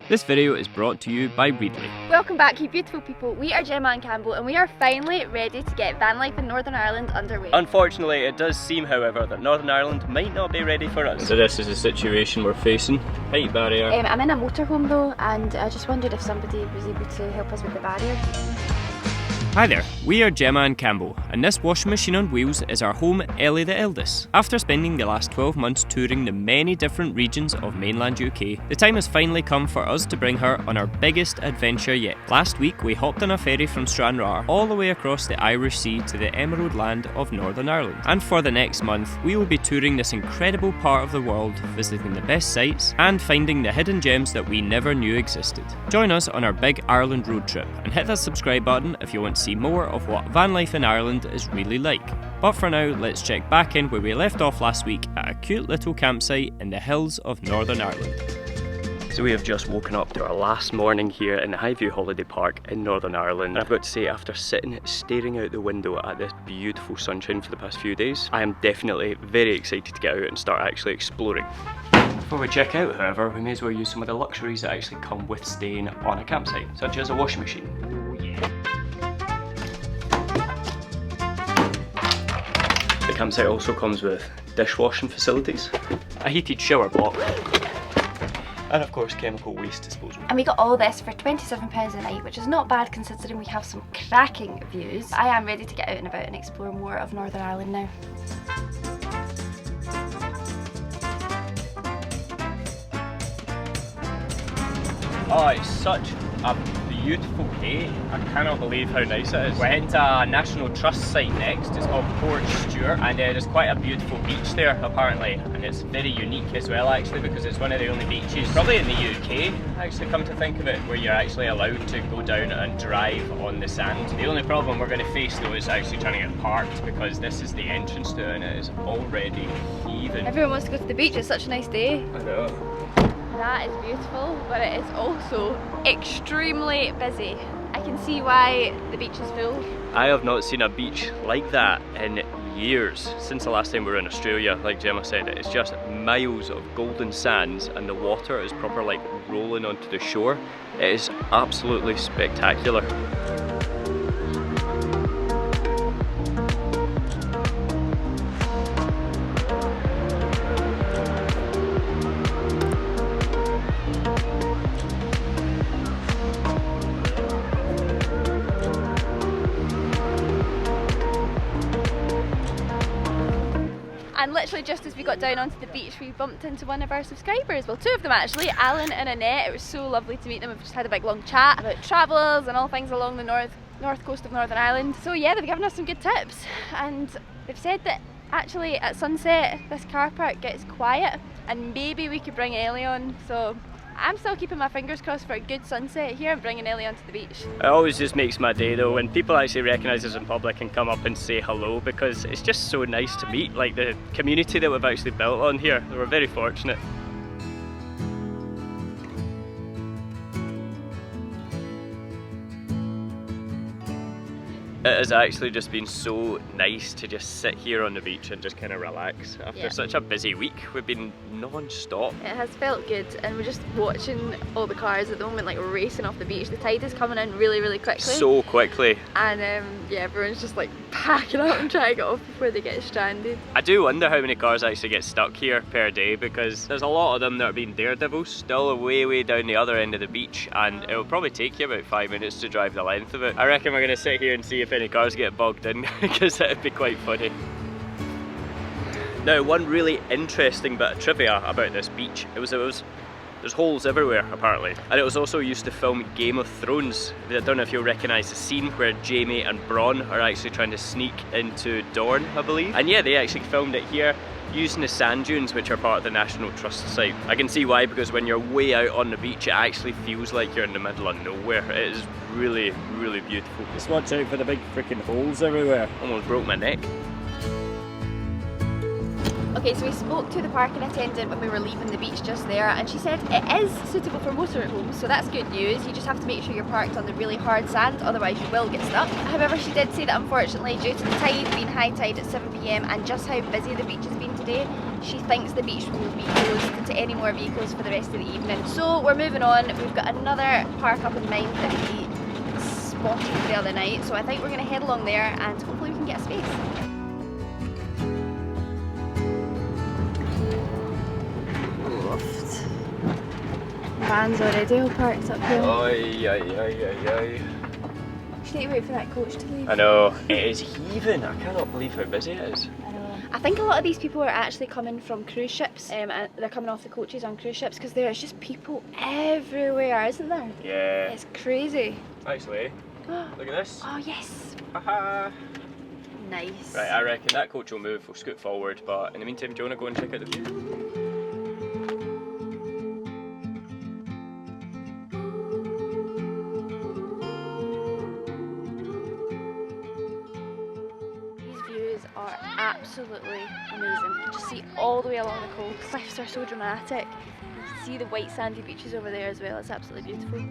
This video is brought to you by Readly. Welcome back, you beautiful people. We are Gemma and Campbell and we are finally ready to get van life in Northern Ireland underway. Unfortunately, it does seem, however, that Northern Ireland might not be ready for us. So this is the situation we're facing. Height barrier. I'm in a motorhome though, and I just wondered if somebody was able to help us with the barrier. Hi there, we are Gemma and Campbell, and this washing machine on wheels is our home, Ellie the eldest. After spending the last 12 months touring the many different regions of mainland UK, the time has finally come for us to bring her on our biggest adventure yet. Last week we hopped on a ferry from Stranraer all the way across the Irish Sea to the emerald land of Northern Ireland. And for the next month, we will be touring this incredible part of the world, visiting the best sights and finding the hidden gems that we never knew existed. Join us on our big Ireland road trip and hit that subscribe button if you want to see more of what van life in Ireland is really like. But for now, let's check back in where we left off last week at a cute little campsite in the hills of Northern Ireland. So we have just woken up to our last morning here in the Highview Holiday Park in Northern Ireland. And I've got to say, after sitting staring out the window at this beautiful sunshine for the past few days, I am definitely very excited to get out and start actually exploring. Before we check out, however, we may as well use some of the luxuries that actually come with staying on a campsite, such as a washing machine. Oh yeah. The campsite also comes with dishwashing facilities, a heated shower block, and of course chemical waste disposal. And we got all this for £27 a night, which is not bad considering we have some cracking views. I am ready to get out and about and explore more of Northern Ireland now. Oh, it's such a beautiful day. I cannot believe how nice it is. We're heading to a National Trust site next. It's called Port Stewart, and there's quite a beautiful beach there apparently, and it's very unique as well actually because it's one of the only beaches probably in the UK, actually, come to think of it, where you're actually allowed to go down and drive on the sand. The only problem we're going to face though is actually trying to get parked because this is the entrance to it and it is already heaving. Everyone wants to go to the beach, it's such a nice day. I know. That is beautiful, but it is also extremely busy. I can see why the beach is full. I have not seen a beach like that in years. Since the last time we were in Australia, like Gemma said, it's just miles of golden sands and the water is proper like rolling onto the shore. It is absolutely spectacular. And literally just as we got down onto the beach, we bumped into one of our subscribers. Well, two of them actually, Alan and Annette. It was so lovely to meet them. We've just had a big long chat about travels and all things along the north coast of Northern Ireland. So yeah, they've given us some good tips. And they've said that actually at sunset, this car park gets quiet and maybe we could bring Ellie on. So I'm still keeping my fingers crossed for a good sunset here and bringing Ellie onto the beach. It always just makes my day though when people actually recognise us in public and come up and say hello, because it's just so nice to meet like the community that we've actually built on here. We're very fortunate. It has actually just been so nice to just sit here on the beach and just kind of relax. After such a busy week, we've been non-stop. It has felt good, and we're just watching all the cars at the moment like racing off the beach. The tide is coming in really, really quickly. So quickly. And yeah, everyone's just like packing up and trying to get off before they get stranded. I do wonder how many cars actually get stuck here per day, because there's a lot of them that are being daredevils, still way down the other end of the beach, and it will probably take you about 5 minutes to drive the length of it. I reckon we're going to sit here and see if any cars get bogged in because it'd be quite funny. Now, one really interesting bit of trivia about this beach, there's holes everywhere apparently, and it was also used to film Game of Thrones. I don't know if you'll recognise the scene where Jaime and Bronn are actually trying to sneak into Dorne, I believe. And yeah, they actually filmed it here using the sand dunes, which are part of the National Trust site. I can see why, because when you're way out on the beach it actually feels like you're in the middle of nowhere. It is really beautiful. Just watch out for the big freaking holes everywhere. Almost broke my neck. Okay, so we spoke to the parking attendant when we were leaving the beach just there, and she said it is suitable for motorhomes, so that's good news. You just have to make sure you're parked on the really hard sand, otherwise you will get stuck. However, she did say that unfortunately, due to the tide being high tide at 7 PM and just how busy the beach has been today, she thinks the beach will be closed to any more vehicles for the rest of the evening. So we're moving on. We've got another park up in mind that we spotted the other night, so I think we're going to head along there and hopefully we can get a space. Loft. Van's already all parked up here. Oi, oi, oi, oi, oi. We need to wait for that coach to leave. I know, it is heaving. I cannot believe how busy it is. I know. I think a lot of these people are actually coming from cruise ships, and they're coming off the coaches on cruise ships because there's just people everywhere, isn't there? Yeah. It's crazy. Actually, look at this. Oh yes. Haha. Nice. Right, I reckon that coach will move. We'll scoot forward, but in the meantime, do you want to go and check out the view? Are absolutely amazing. You just see all the way along the coast. Cliffs are so dramatic. You can see the white sandy beaches over there as well. It's absolutely beautiful. It's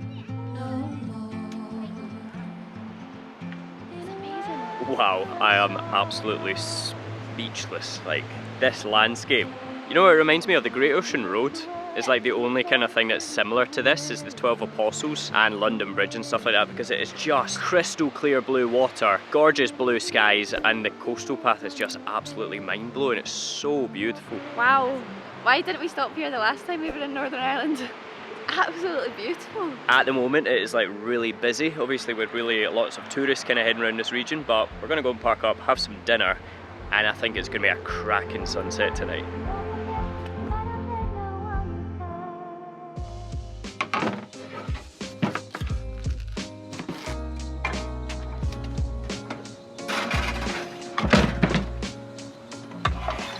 amazing. Wow, I am absolutely speechless. Like, this landscape. You know, it reminds me of the Great Ocean Road. It's like the only kind of thing that's similar to this is the 12 Apostles and London Bridge and stuff like that, because it is just crystal clear blue water, gorgeous blue skies, and the coastal path is just absolutely mind-blowing. It's so beautiful. Wow, why didn't we stop here the last time we were in Northern Ireland? Absolutely beautiful. At the moment it is like really busy, obviously with really lots of tourists kind of heading around this region, but we're going to go and park up, have some dinner, and I think it's going to be a cracking sunset tonight.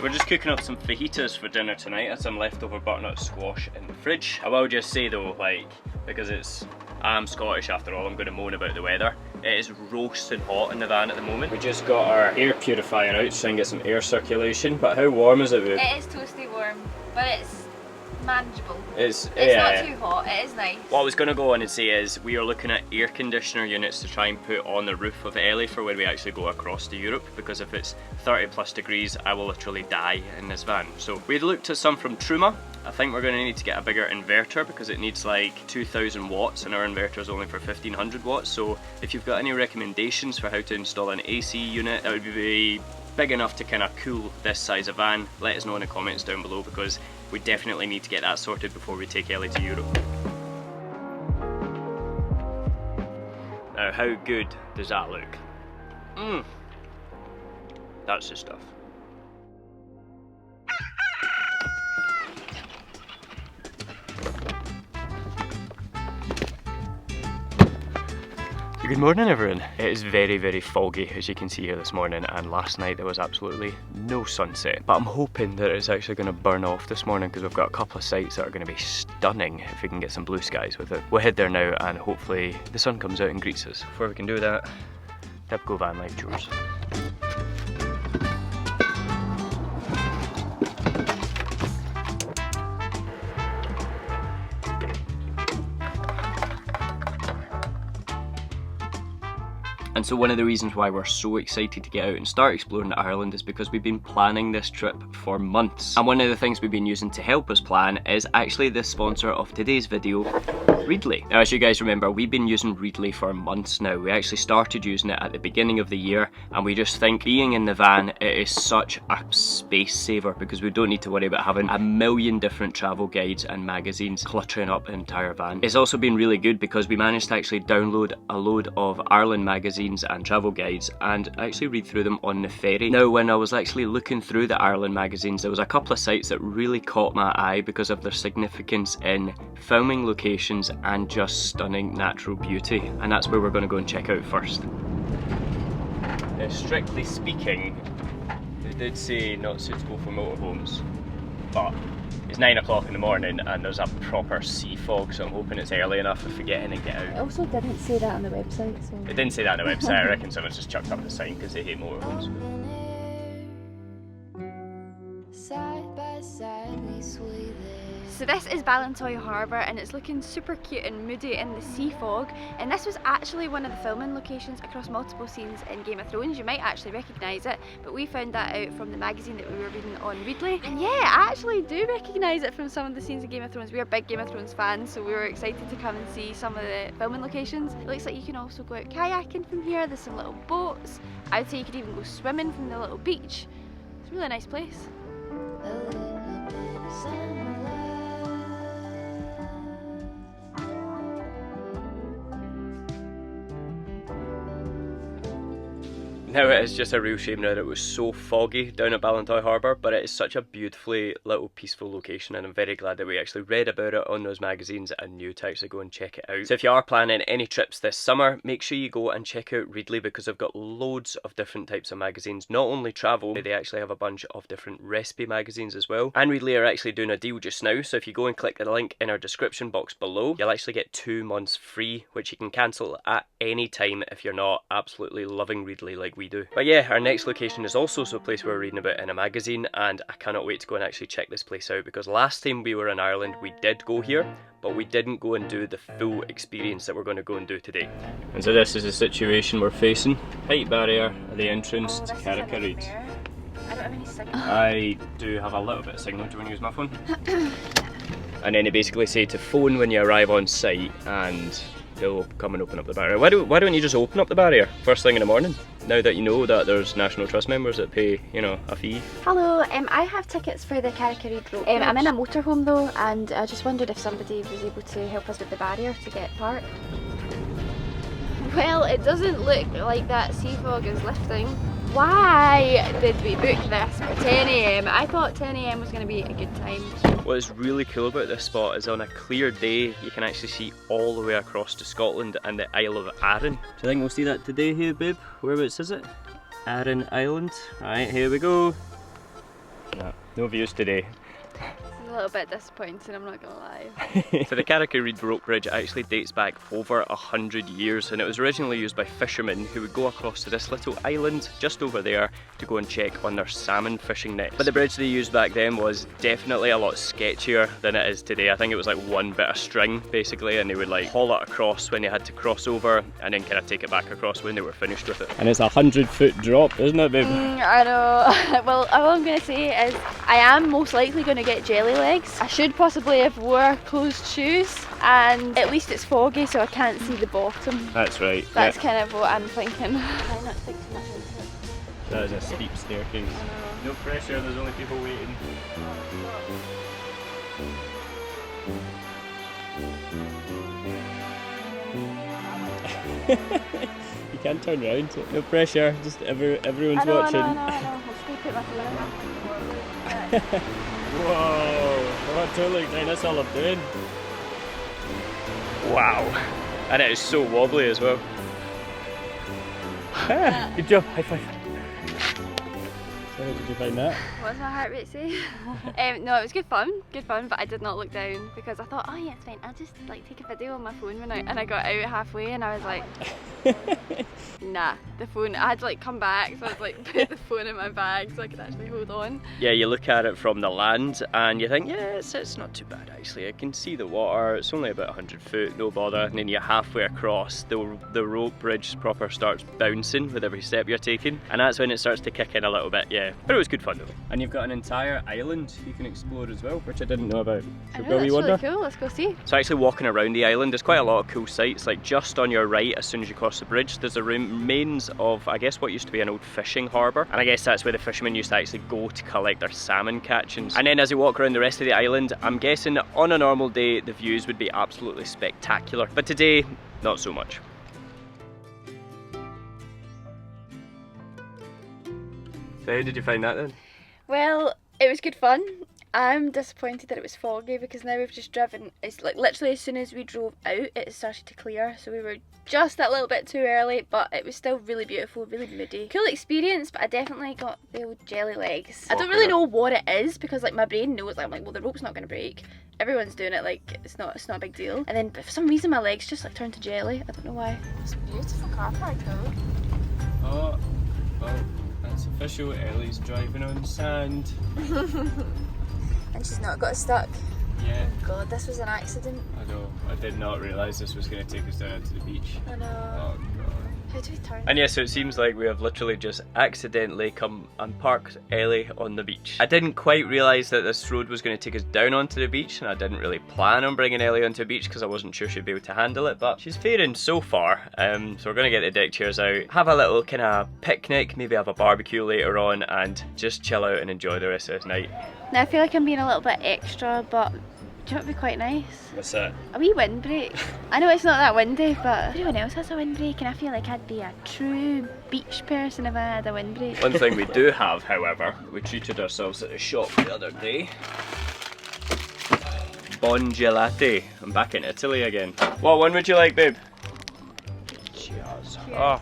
We're just cooking up some fajitas for dinner tonight. I had some leftover butternut squash in the fridge. I will just say though, like, because I'm Scottish after all, I'm going to moan about the weather. It is roasting hot in the van at the moment. We just got our air purifier out to try and get some air circulation, but how warm is it, babe? It is toasty warm, but it's manageable. It's not too hot, it is nice. What I was going to go on and say is we are looking at air conditioner units to try and put on the roof of Ellie for when we actually go across to Europe, because if it's 30 plus degrees I will literally die in this van. So we looked at some from Truma. I think we're going to need to get a bigger inverter because it needs like 2000 watts and our inverter is only for 1500 watts. So if you've got any recommendations for how to install an AC unit that would be big enough to kind of cool this size of van, let us know in the comments down below, because we definitely need to get that sorted before we take Ellie to Europe. Now how good does that look? That's the stuff. Good morning everyone. It is very, very foggy as you can see here this morning, and last night there was absolutely no sunset, but I'm hoping that it's actually going to burn off this morning because we've got a couple of sites that are going to be stunning if we can get some blue skies with it. We'll head there now and hopefully the sun comes out and greets us. Before we can do that, typical van life chores. And so one of the reasons why we're so excited to get out and start exploring Ireland is because we've been planning this trip for months. And one of the things we've been using to help us plan is actually the sponsor of today's video, Readly. Now as you guys remember, we've been using Readly for months now. We actually started using it at the beginning of the year, and we just think being in the van, it is such a space saver because we don't need to worry about having a million different travel guides and magazines cluttering up the entire van. It's also been really good because we managed to actually download a load of Ireland magazines and travel guides and actually read through them on the ferry. Now when I was actually looking through the Ireland magazines, there was a couple of sites that really caught my eye because of their significance in filming locations and just stunning natural beauty, and that's where we're going to go and check out first. Strictly speaking, they did say not suitable for motorhomes, but it's 9 o'clock in the morning and there's a proper sea fog, so I'm hoping it's early enough if we get in and get out. It also didn't say that on the website, so... It didn't say that on the website. I reckon someone's just chucked up the sign because they hate motorhomes. So this is Balintoy Harbour and it's looking super cute and moody in the sea fog, and this was actually one of the filming locations across multiple scenes in Game of Thrones. You might actually recognise it, but we found that out from the magazine that we were reading on Readly. And yeah, I actually do recognise it from some of the scenes in Game of Thrones. We are big Game of Thrones fans, so we were excited to come and see some of the filming locations. It looks like you can also go out kayaking from here. There's some little boats. I would say you could even go swimming from the little beach. It's a really nice place. Now it is just a real shame now that it was so foggy down at Balintoy Harbour, but it is such a beautifully little peaceful location and I'm very glad that we actually read about it on those magazines and knew to actually go and check it out. So if you are planning any trips this summer, make sure you go and check out Readly because they've got loads of different types of magazines, not only travel, they actually have a bunch of different recipe magazines as well. And Readly are actually doing a deal just now, so if you go and click the link in our description box below, you'll actually get 2 months free, which you can cancel at any time if you're not absolutely loving Readly like we do. But yeah, our next location is also a place we were reading about in a magazine, and I cannot wait to go and actually check this place out because last time we were in Ireland we did go here, but we didn't go and do the full experience that we're going to go and do today. And so this is the situation we're facing. Height barrier at the entrance to Carrick. I don't have any signal. I do have a little bit of signal. Do you want to use my phone? And then they basically say to phone when you arrive on site and they'll come and open up the barrier. Why don't you just open up the barrier first thing in the morning? Now that you know that there's National Trust members that pay, you know, a fee. Hello, I have tickets for the Carrick Road. I'm in a motorhome though, and I just wondered if somebody was able to help us with the barrier to get parked. Well, it doesn't look like that sea fog is lifting. Why did we book this for 10 AM? I thought 10 AM was going to be a good time. What is really cool about this spot is on a clear day you can actually see all the way across to Scotland and the Isle of Arran. Do you think we'll see that today here, babe? Whereabouts is it? Arran Island. Alright, here we go. No views today. A little bit disappointing, I'm not gonna lie. So the Carrick rope bridge actually dates back over 100 years and it was originally used by fishermen who would go across to this little island just over there to go and check on their salmon fishing nets. But the bridge they used back then was definitely a lot sketchier than it is today. I think it was like one bit of string basically, and they would like haul it across when they had to cross over and then kind of take it back across when they were finished with it. And it's a 100-foot drop, isn't it, babe? I know. Well, all I'm going to say is I am most likely going to get jelly legs. I should possibly have wore closed shoes, and at least it's foggy so I can't see the bottom. That's right. That's kind of what I'm thinking. Try not to think too much into it. That is a steep staircase. No pressure, there's only people waiting. You can't turn around. No pressure, just everyone's watching. I know. I'll just go put my phone in. Whoa, oh, totally exciting, that's all I'm doing. Wow, and it is so wobbly as well. Ah, good job, high five. So how did you find that? What does my heart rate say? No, it was good fun, but I did not look down because I thought, oh yeah, it's fine, I'll just like take a video on my phone and I got out halfway and I was like, nah, the phone, I had to like come back, so I was like put the phone in my bag so I could actually hold on. Yeah, you look at it from the land and you think, yeah, it's not too bad actually. I can see the water, it's only about 100 foot, no bother, and then you're halfway across, the rope bridge proper starts bouncing with every step you're taking, and that's when it starts to kick in a little bit, yeah. But it was good fun though. And you've got an entire island you can explore as well, which I didn't know about. I know, that's really cool, let's go see. So actually walking around the island, there's quite a lot of cool sights, like just on your right as soon as you cross the bridge, there's the remains of, I guess, what used to be an old fishing harbour, and I guess that's where the fishermen used to actually go to collect their salmon catchings. And then as you walk around the rest of the island, I'm guessing that on a normal day the views would be absolutely spectacular, but today, not so much. So how did you find that then? Well, it was good fun. I'm disappointed that it was foggy because now we've just driven, it's like literally as soon as we drove out it started to clear, so we were just that little bit too early, but it was still really beautiful, really moody. Cool experience, but I definitely got the old jelly legs. I don't really know what it is because like my brain knows, like I'm like, well the rope's not going to break, everyone's doing it, like it's not a big deal, and then for some reason my legs just like turned to jelly. I don't know why. It's a beautiful car park though. Oh, that's official. Ellie's driving on sand. And she's not got stuck. Yeah. God, this was an accident. I know. I did not realise this was going to take us down to the beach. I know. Oh god. How do we turn? And yeah, so it seems like we have literally just accidentally come and parked Ellie on the beach. I didn't quite realise that this road was going to take us down onto the beach, and I didn't really plan on bringing Ellie onto the beach because I wasn't sure she'd be able to handle it, but she's faring so far. So we're going to get the deck chairs out, have a little kind of picnic, maybe have a barbecue later on, and just chill out and enjoy the rest of this night. Now I feel like I'm being a little bit extra, but do you know what would be quite nice? What's that? A wee windbreak. I know it's not that windy, but everyone else has a windbreak, and I feel like I'd be a true beach person if I had a windbreak. One thing we do have, however, we treated ourselves at a shop the other day. Bon gelati. I'm back in Italy again. What one would you like, babe? Cheers. Oh,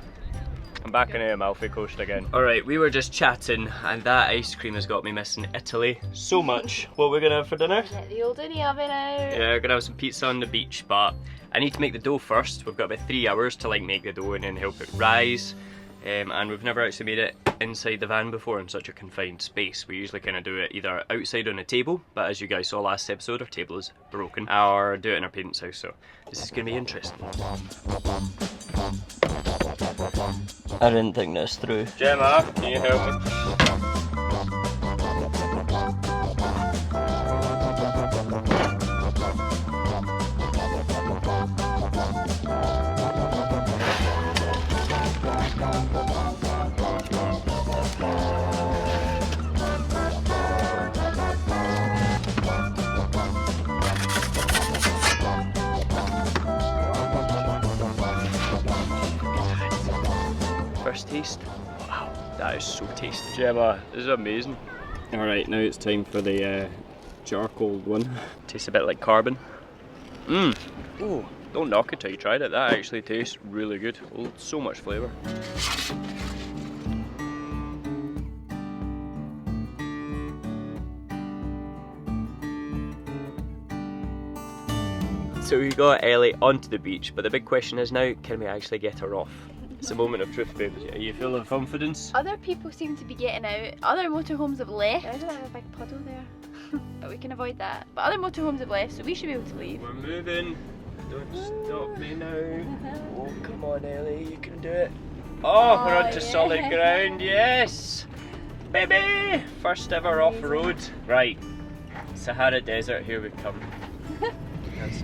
I'm back in Amalfi Coast again. Alright, we were just chatting and that ice cream has got me missing Italy so much. What we're gonna have for dinner? Get the old Ooni oven out. Yeah, we're gonna have some pizza on the beach, but I need to make the dough first. We've got about 3 hours to like make the dough and then help it rise. And we've never actually made it inside the van before in such a confined space. We usually kind of do it either outside on a table, but as you guys saw last episode, our table is broken, or do it in our parents' house, so this is going to be interesting. I didn't think this through. Gemma, can you help me? First taste. Wow, that is so tasty. Gemma, this is amazing. Alright, now it's time for the charcoal one. Tastes a bit like carbon. Mmm. Oh, don't knock it till you tried it. That actually tastes really good. Oh, so much flavour. So we got Ellie onto the beach, but the big question is now, can we actually get her off? It's a moment of truth, babe. Are you full of confidence? Other people seem to be getting out. Other motorhomes have left. There's a big puddle there, but we can avoid that. But other motorhomes have left, so we should be able to leave. We're moving. Don't stop me now. Oh, come on, Ellie, you can do it. Oh, we're onto solid ground, yes! Baby! First ever off-road. Right, Sahara Desert, here we come.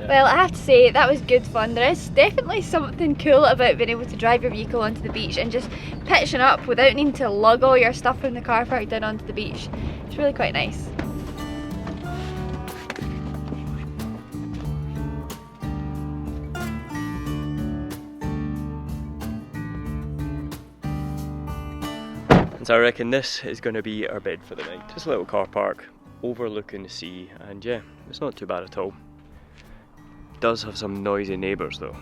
Well, I have to say, that was good fun. There is definitely something cool about being able to drive your vehicle onto the beach and just pitching up without needing to lug all your stuff from the car park down onto the beach. It's really quite nice. And so I reckon this is going to be our bed for the night. Just a little car park overlooking the sea, and yeah, it's not too bad at all. Does have some noisy neighbours though.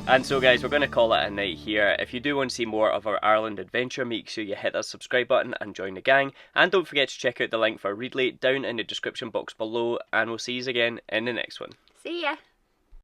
And so guys, we're going to call it a night here. If you do want to see more of our Ireland adventure, make sure you hit that subscribe button and join the gang. And don't forget to check out the link for Readly down in the description box below, and we'll see you again in the next one. See ya!